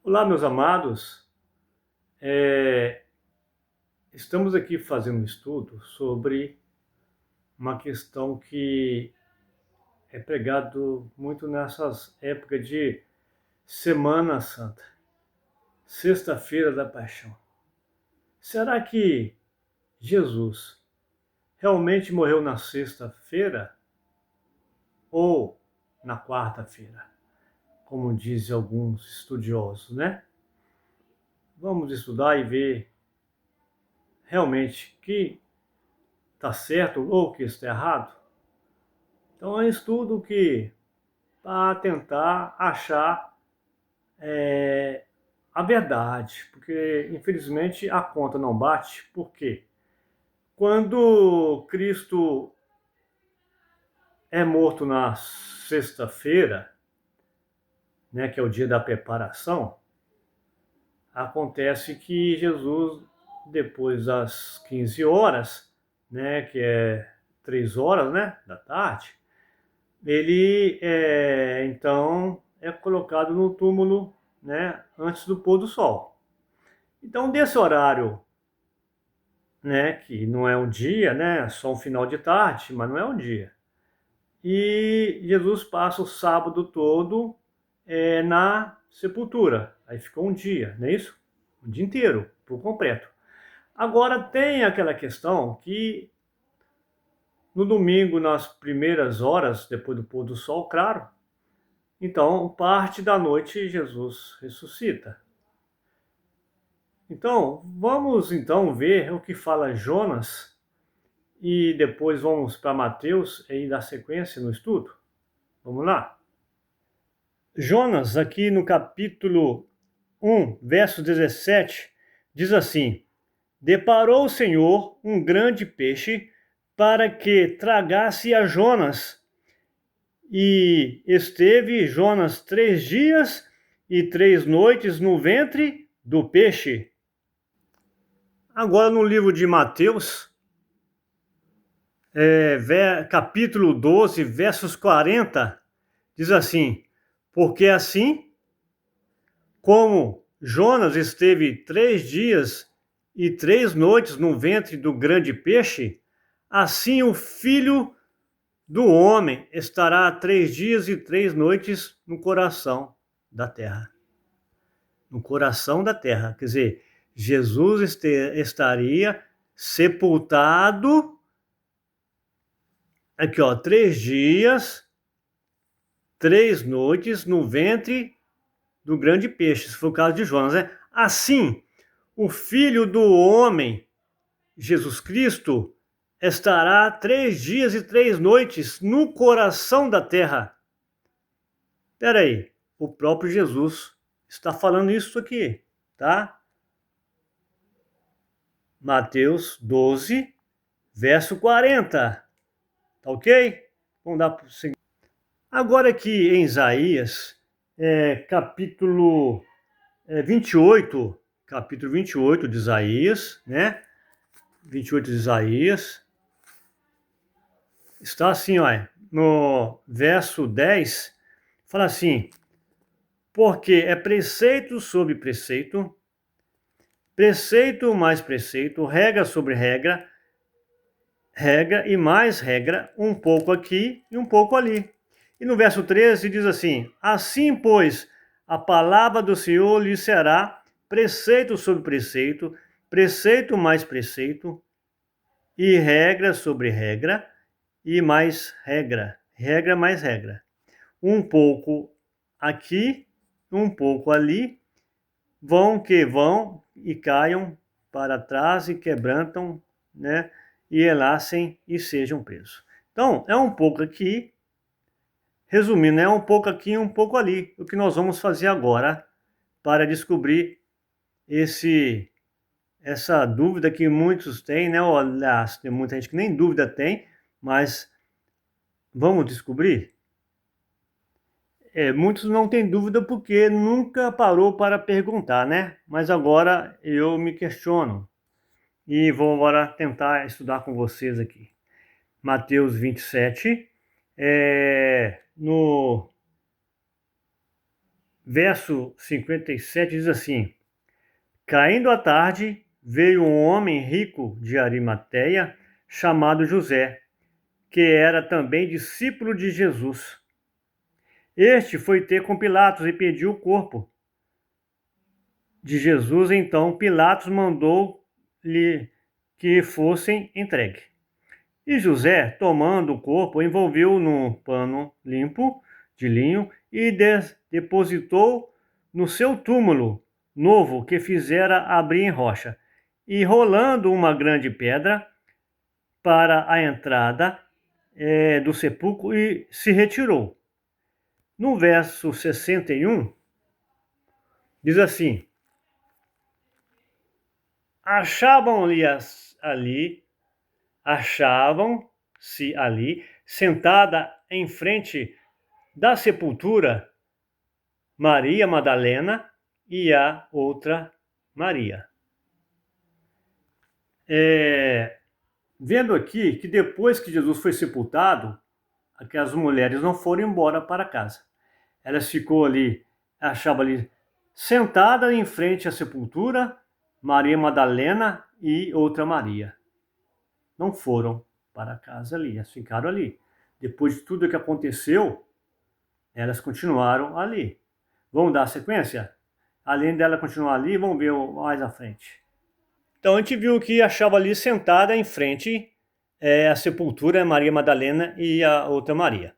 Olá, meus amados. É, Estamos aqui fazendo um estudo sobre uma questão que é pregado muito nessas épocas de Semana Santa, Sexta-feira da Paixão. Será que Jesus realmente morreu na sexta-feira ou na quarta-feira, como dizem alguns estudiosos, né? Vamos estudar e ver realmente que está certo ou que está errado. Então é um estudo que para tentar achar a verdade, porque infelizmente a conta não bate. Por quê? Quando Cristo é morto na sexta-feira, né, que é o dia da preparação, acontece que Jesus, depois das 15 horas, né, que é 3 horas, né, da tarde, ele então é colocado no túmulo, né, antes do pôr do sol. Então, desse horário, né, que não é um dia, né, só um final de tarde, mas não é um dia. E Jesus passa o sábado todo na sepultura. Aí ficou um dia, não é isso? Um dia inteiro, por completo. Agora tem aquela questão que no domingo, nas primeiras horas, depois do pôr do sol, claro, então parte da noite Jesus ressuscita. Então, vamos então ver o que fala Jonas e depois vamos para Mateus e dar sequência no estudo. Vamos lá? Jonas, aqui no capítulo 1, verso 17, diz assim: Deparou o Senhor um grande peixe para que tragasse a Jonas. E esteve Jonas 3 dias e 3 noites no ventre do peixe. Agora no livro de Mateus, capítulo 12, versos 40, diz assim: Porque assim como Jonas esteve 3 dias e 3 noites no ventre do grande peixe, assim o Filho do Homem estará 3 dias e 3 noites no coração da terra. No coração da terra. Quer dizer, Jesus estaria sepultado aqui, ó, 3 dias, 3 noites no ventre do grande peixe. Se for o caso de Jonas, né? Assim, o Filho do Homem, Jesus Cristo, estará 3 dias e 3 noites no coração da terra. Espera aí, o próprio Jesus está falando isso aqui, tá? Mateus 12, verso 40. Tá ok? Vamos dar para o seguinte. Agora aqui em Isaías, capítulo 28, capítulo 28 de Isaías, né? 28 de Isaías, está assim, ó, no verso 10, fala assim: porque é preceito sobre preceito, preceito mais preceito, regra sobre regra, regra e mais regra, um pouco aqui e um pouco ali. E no verso 13 diz assim: assim, pois, a palavra do Senhor lhe será preceito sobre preceito, preceito mais preceito, e regra sobre regra, e mais regra, regra mais regra. Um pouco aqui, um pouco ali, vão que vão e caiam para trás e quebrantam, né? E elacem e sejam presos. Então, é um pouco aqui, resumindo, é um pouco aqui e um pouco ali. O que nós vamos fazer agora para descobrir essa dúvida que muitos têm, né? Olha, tem muita gente que nem dúvida tem, mas vamos descobrir? Muitos não têm dúvida porque nunca parou para perguntar, né? Mas agora eu me questiono e vou agora tentar estudar com vocês aqui. Mateus 27, no verso 57 diz assim: Caindo a tarde, veio um homem rico de Arimateia, chamado José, que era também discípulo de Jesus. Este foi ter com Pilatos e pediu o corpo de Jesus. Então Pilatos mandou-lhe que fossem entregue. E José, tomando o corpo, envolveu-o num pano limpo de linho e depositou no seu túmulo novo que fizera abrir em rocha, e rolando uma grande pedra para a entrada do sepulcro, e se retirou. No verso 61, diz assim: achavam-se ali, sentada em frente da sepultura, Maria Madalena e a outra Maria. Vendo aqui que depois que Jesus foi sepultado, aquelas mulheres não foram embora para casa. Elas ficou ali, achava ali, sentada em frente à sepultura, Maria Madalena e outra Maria. Não foram para casa ali, elas ficaram ali. Depois de tudo que aconteceu, elas continuaram ali. Vamos dar sequência? Além dela continuar ali, vamos ver mais à frente. Então a gente viu que achava ali sentada em frente a sepultura, Maria Madalena e a outra Maria.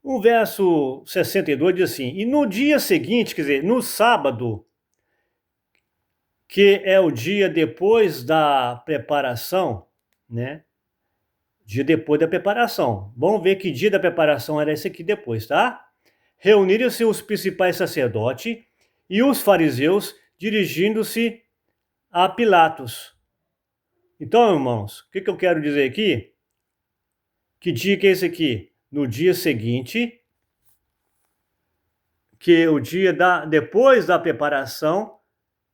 O verso 62 diz assim: e no dia seguinte, quer dizer, no sábado, que é o dia depois da preparação, né? Dia depois da preparação. Vamos ver que dia da preparação era esse aqui depois, tá? Reuniram-se os principais sacerdotes e os fariseus, dirigindo-se a Pilatos. Então, irmãos, o que eu quero dizer aqui? Que dia que é esse aqui? No dia seguinte, que é o dia depois da preparação,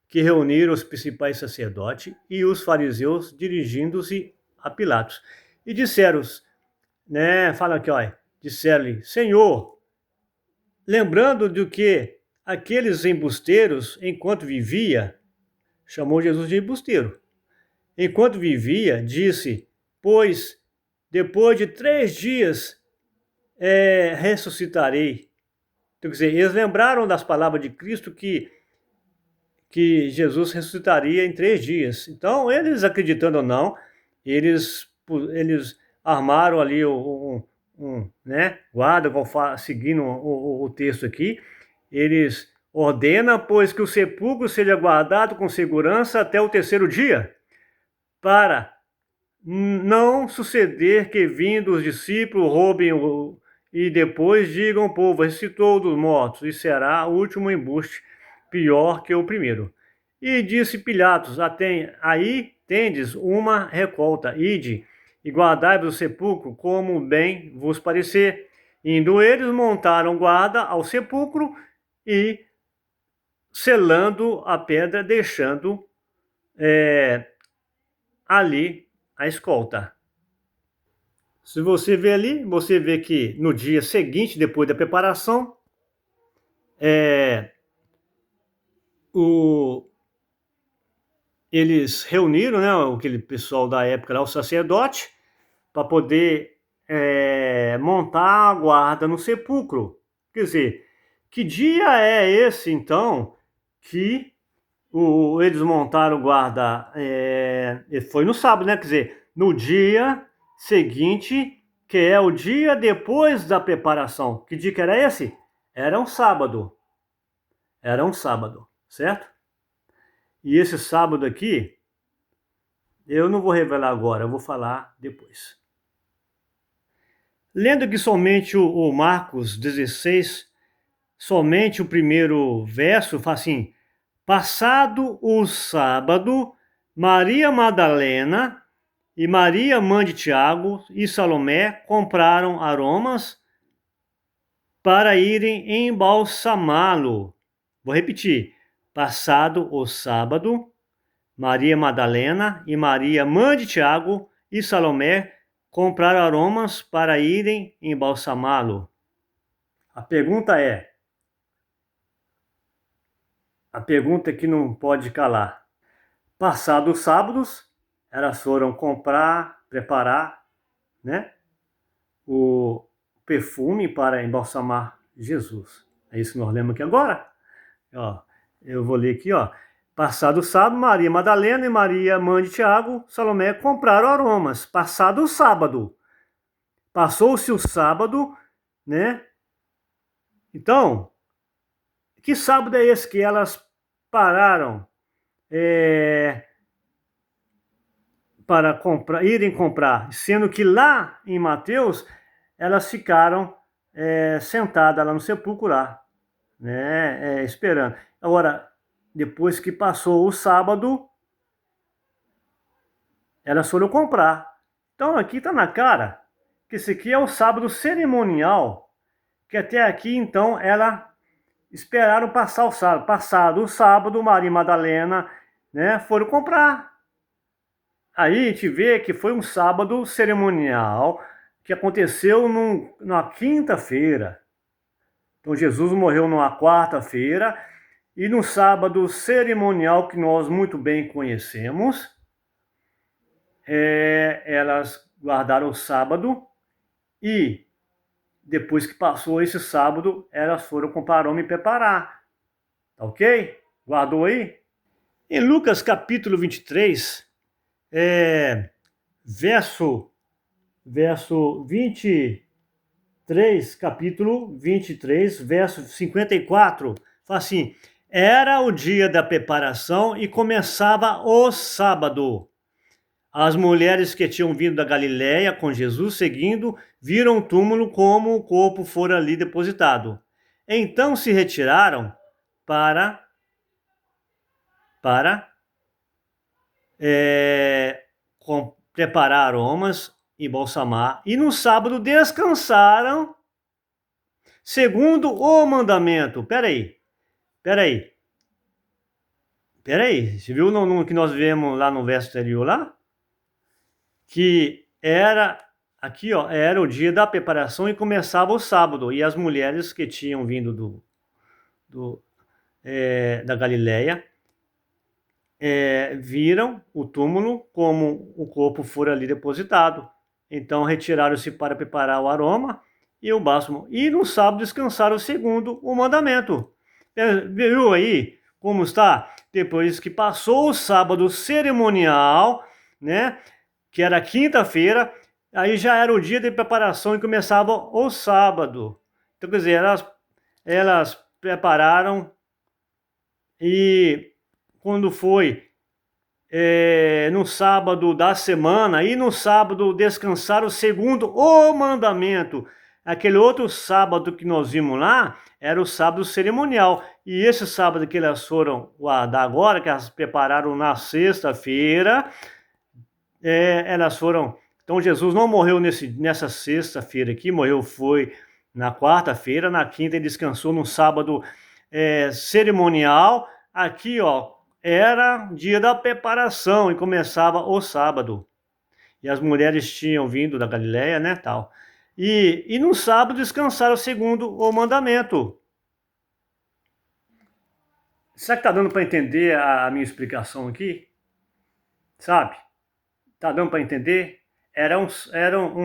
que reuniram os principais sacerdotes e os fariseus, dirigindo-se a Pilatos. E disseram, né, fala aqui, ó, disseram-lhe: Senhor, lembrando de que aqueles embusteiros, enquanto vivia, chamou Jesus de embusteiro. Enquanto vivia, disse: pois depois de 3 dias ressuscitarei. Então, quer dizer, eles lembraram das palavras de Cristo que Jesus ressuscitaria em 3 dias. Então, eles acreditando ou não, eles armaram ali né, guarda, seguindo o texto aqui, eles ordenam, pois, que o sepulcro seja guardado com segurança até o 3º dia, para não suceder que, vindo os discípulos, roubem e depois digam ao povo: ressuscitou dos mortos, e será o último embuste, pior que o primeiro. E disse Pilatos: aí tendes uma recolta, ide e guardai-vos o sepulcro, como bem vos parecer. Indo eles, montaram guarda ao sepulcro e selando a pedra, deixando ali a escolta. Se você vê ali, você vê que no dia seguinte, depois da preparação, eles reuniram, né, aquele pessoal da época lá, o sacerdote, para poder montar a guarda no sepulcro. Quer dizer, que dia é esse, então, que eles montaram guarda? Foi no sábado, né? Quer dizer, no dia seguinte, que é o dia depois da preparação. Que dia que era esse? Era um sábado. Era um sábado, certo? E esse sábado aqui, eu não vou revelar agora, eu vou falar depois. Lendo aqui somente o Marcos 16, somente o primeiro verso, fala assim: passado o sábado, Maria Madalena e Maria, mãe de Tiago e Salomé, compraram aromas para irem embalsamá-lo. Vou repetir. Passado o sábado, Maria Madalena e Maria, mãe de Tiago e Salomé, compraram aromas para irem embalsamá-lo. A pergunta é: a pergunta que não pode calar. Passados os sábados, elas foram comprar, preparar, né, o perfume para embalsamar Jesus. É isso que nós lemos aqui agora. Ó, eu vou ler aqui, ó. Passado o sábado, Maria Madalena e Maria, mãe de Tiago, Salomé compraram aromas. Passado o sábado. Passou-se o sábado, né? Então, que sábado é esse que elas pararam para irem comprar? Sendo que lá em Mateus, elas ficaram sentadas lá no sepulcro lá, né? Esperando. Agora, depois que passou o sábado, elas foram comprar. Então aqui está na cara que esse aqui é o sábado cerimonial, que até aqui então ela esperaram passar o sábado. Passado o sábado, Maria Madalena, né, foram comprar. Aí a gente vê que foi um sábado cerimonial que aconteceu numa quinta-feira. Então Jesus morreu numa quarta-feira e no sábado cerimonial que nós muito bem conhecemos, elas guardaram o sábado e depois que passou esse sábado, elas foram comprar aroma e preparar. Tá ok? Guardou aí? Em Lucas capítulo 23, verso 23, capítulo 23, verso 54, fala assim: era o dia da preparação e começava o sábado. As mulheres que tinham vindo da Galiléia com Jesus seguindo, viram o túmulo como o corpo fora ali depositado. Então se retiraram para preparar aromas e balsamar. E no sábado descansaram, segundo o mandamento. Peraí. Você viu no que nós vemos lá no verso anterior lá? Que era, aqui ó, era o dia da preparação e começava o sábado. E as mulheres que tinham vindo da Galiléia viram o túmulo como o corpo fora ali depositado. Então retiraram-se para preparar o aroma e o bálsamo. E no sábado descansaram segundo o mandamento. Viu aí como está? Depois que passou o sábado cerimonial, né? Que era quinta-feira, aí já era o dia de preparação e começava o sábado. Então, quer dizer, elas prepararam e quando foi no sábado da semana, e no sábado descansaram segundo o mandamento. Aquele outro sábado que nós vimos lá era o sábado cerimonial. E esse sábado que elas foram guardar agora, que elas prepararam na sexta-feira, elas foram. Então Jesus não morreu nessa sexta-feira aqui, foi na quarta-feira, na quinta ele descansou no sábado cerimonial. Aqui, ó, era dia da preparação e começava o sábado. E as mulheres tinham vindo da Galiléia, né, tal. E no sábado descansaram segundo o mandamento. Será que tá dando para entender a minha explicação aqui? Sabe? Tá dando para entender? Era um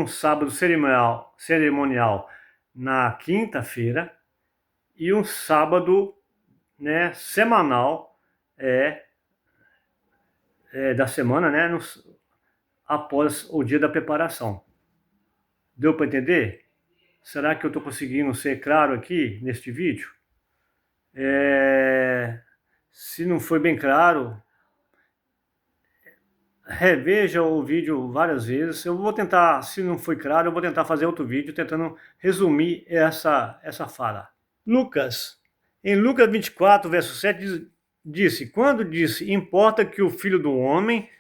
sábado cerimonial na quinta-feira e um sábado, né, semanal da semana, né, após o dia da preparação. Deu para entender? Será que eu estou conseguindo ser claro aqui neste vídeo? Se não foi bem claro, reveja o vídeo várias vezes. Eu vou tentar, se não foi claro, eu vou tentar fazer outro vídeo tentando resumir essa fala. Em Lucas 24, verso 7, disse: quando disse, importa que o Filho do Homem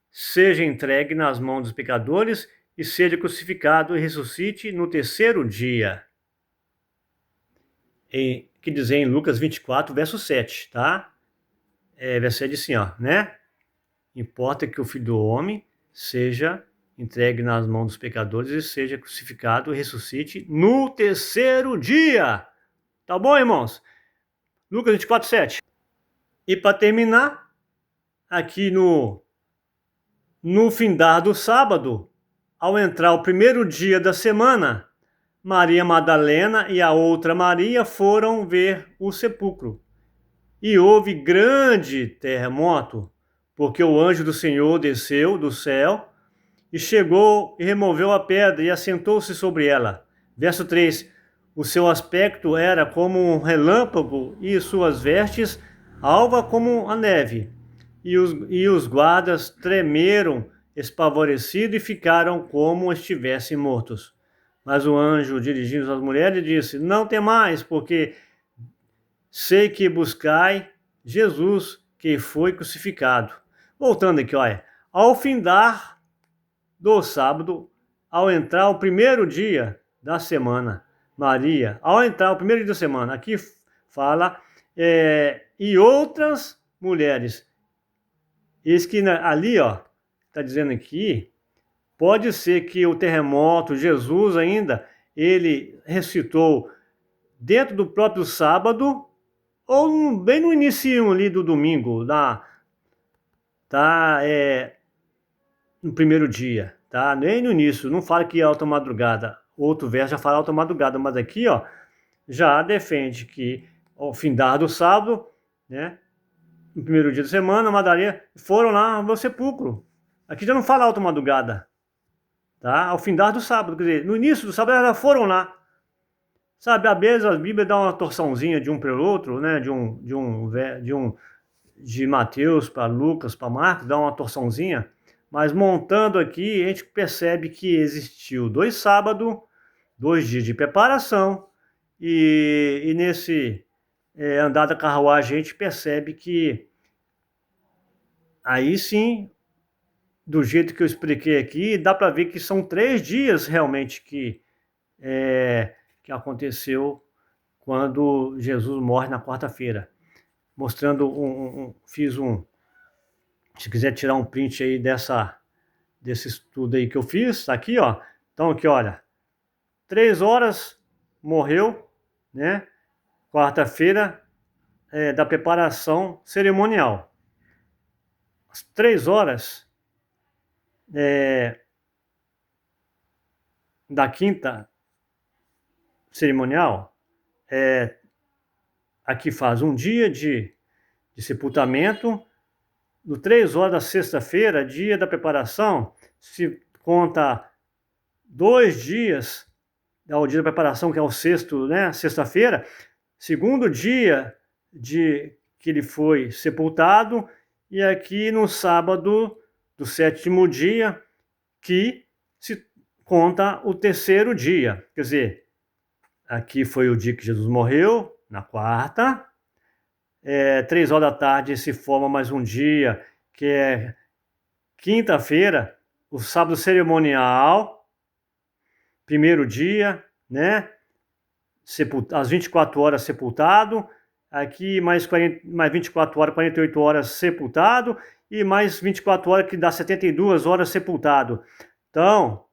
seja entregue nas mãos dos pecadores e seja crucificado e ressuscite no terceiro dia. Que diz em Lucas 24, verso 7, tá? Verso 7 assim, ó, né? Importa que o Filho do Homem seja entregue nas mãos dos pecadores e seja crucificado e ressuscite no terceiro dia. Tá bom, irmãos? Lucas 24, 7. E para terminar, aqui no findar do sábado, ao entrar o primeiro dia da semana, Maria Madalena e a outra Maria foram ver o sepulcro. E houve grande terremoto, porque o anjo do Senhor desceu do céu e chegou e removeu a pedra e assentou-se sobre ela. Verso 3: o seu aspecto era como um relâmpago e suas vestes alva como a neve. E os guardas tremeram espavorecidos e ficaram como estivessem mortos. Mas o anjo, dirigindo-se às mulheres, disse: não temais, porque sei que buscai Jesus, que foi crucificado. Voltando aqui, olha, ao findar do sábado, ao entrar o primeiro dia da semana, Maria, ao entrar o primeiro dia da semana, aqui fala, e outras mulheres. Isso que ali, ó, está dizendo aqui, pode ser que o terremoto, Jesus ainda, ele ressuscitou dentro do próprio sábado, ou bem no início ali do domingo, no primeiro dia, tá? Nem no início, não fala que é alta madrugada. Outro verso já fala alta madrugada, mas aqui, ó, já defende que ao findar do sábado, né, no primeiro dia da semana, Maria foram lá no sepulcro. Aqui já não fala alta madrugada, tá? Ao findar do sábado, quer dizer, no início do sábado elas foram lá. Sabe, às vezes a Bíblia dá uma torçãozinha de um para o outro, né? De Mateus para Lucas, para Marcos, dá uma torçãozinha, mas montando aqui, a gente percebe que existiu 2 sábados, 2 dias de preparação, e nesse andar da carruagem a gente percebe que aí sim, do jeito que eu expliquei aqui, dá para ver que são 3 dias realmente que aconteceu quando Jesus morre na quarta-feira. Mostrando se quiser tirar um print aí desse estudo aí que eu fiz, tá aqui, ó. Então aqui, olha, 3 horas morreu, né? Quarta-feira da preparação cerimonial. Às 3 horas da quinta cerimonial, aqui faz um dia de sepultamento. No 3 horas da sexta-feira, dia da preparação, se conta 2 dias ao dia da preparação, que é o sexto, né, sexta-feira, segundo dia que ele foi sepultado, e aqui no sábado do 7º dia, que se conta o 3º dia. Quer dizer, aqui foi o dia que Jesus morreu, na quarta. 3 horas da tarde se forma mais um dia, que é quinta-feira, o sábado cerimonial, primeiro dia, né? Às 24 horas sepultado, aqui mais 24 horas, 48 horas sepultado, e mais 24 horas que dá 72 horas sepultado. Então,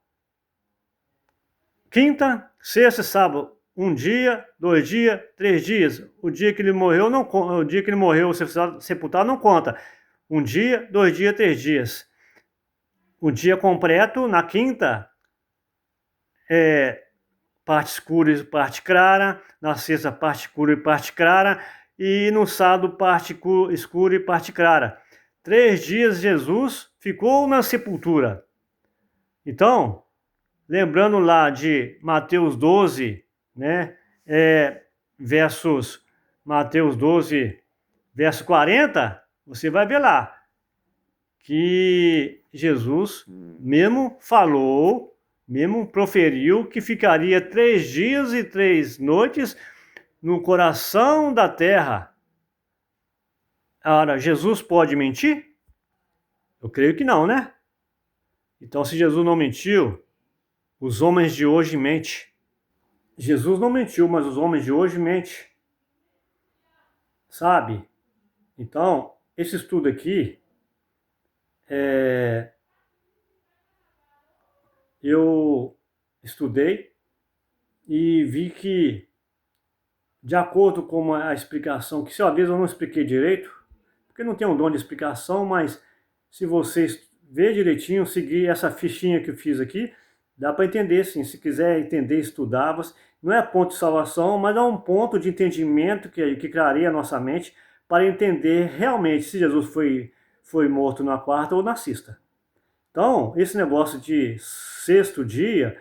quinta, sexta, sábado, 1 dia, 2 dias, 3 dias. O dia que ele morreu sepultado não conta. 1 dia, 2 dias, 3 dias. O dia completo, na quinta, parte escura e parte clara. Na sexta, parte escura e parte clara. E no sábado, parte escura e parte clara. 3 dias Jesus ficou na sepultura. Então, lembrando lá de Mateus 12, né? Mateus 12, verso 40, você vai ver lá que Jesus mesmo falou, mesmo proferiu que ficaria 3 dias e 3 noites no coração da terra. Ora, Jesus pode mentir? Eu creio que não, né? Então, se Jesus não mentiu, os homens de hoje mentem. Jesus não mentiu, mas os homens de hoje mentem. Sabe? Então, esse estudo aqui, eu estudei e vi que, de acordo com a explicação, que se às vezes eu não expliquei direito, porque não tem um dom de explicação, mas se vocês ver direitinho, seguir essa fichinha que eu fiz aqui, dá para entender sim. Se quiser entender, estudar, não é ponto de salvação, mas é um ponto de entendimento que clareia a nossa mente para entender realmente se Jesus foi morto na quarta ou na sexta. Então, esse negócio de sexto dia,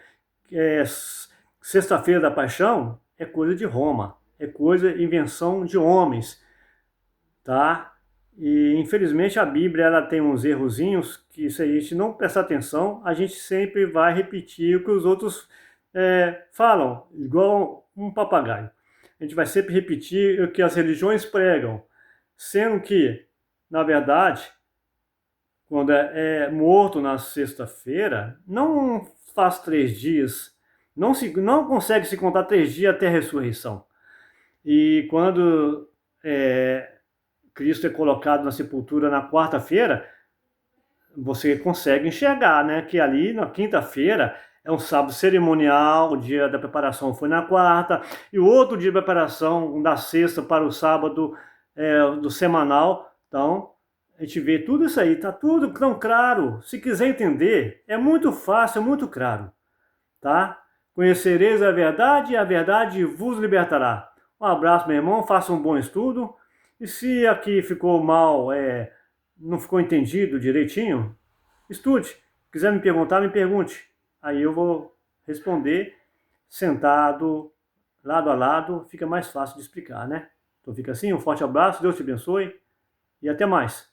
sexta-feira da paixão, é coisa de Roma, é coisa, invenção de homens, tá? E infelizmente a Bíblia ela tem uns errozinhos que se a gente não prestar atenção, a gente sempre vai repetir o que os outros falam, igual um papagaio. A gente vai sempre repetir o que as religiões pregam, sendo que, na verdade, quando é morto na sexta-feira, não faz 3 dias, não consegue se contar 3 dias até a ressurreição. E quando Cristo é colocado na sepultura na quarta-feira, você consegue enxergar, né, que ali na quinta-feira é um sábado cerimonial, o dia da preparação foi na quarta, e o outro dia de preparação da sexta para o sábado do semanal. Então, a gente vê tudo isso aí, tá tudo tão claro. Se quiser entender, é muito fácil, é muito claro, tá? Conhecereis a verdade e a verdade vos libertará. Um abraço, meu irmão, faça um bom estudo. E se aqui ficou mal, não ficou entendido direitinho, estude. Quiser me perguntar, me pergunte. Aí eu vou responder sentado, lado a lado, fica mais fácil de explicar, né? Então fica assim, um forte abraço, Deus te abençoe e até mais.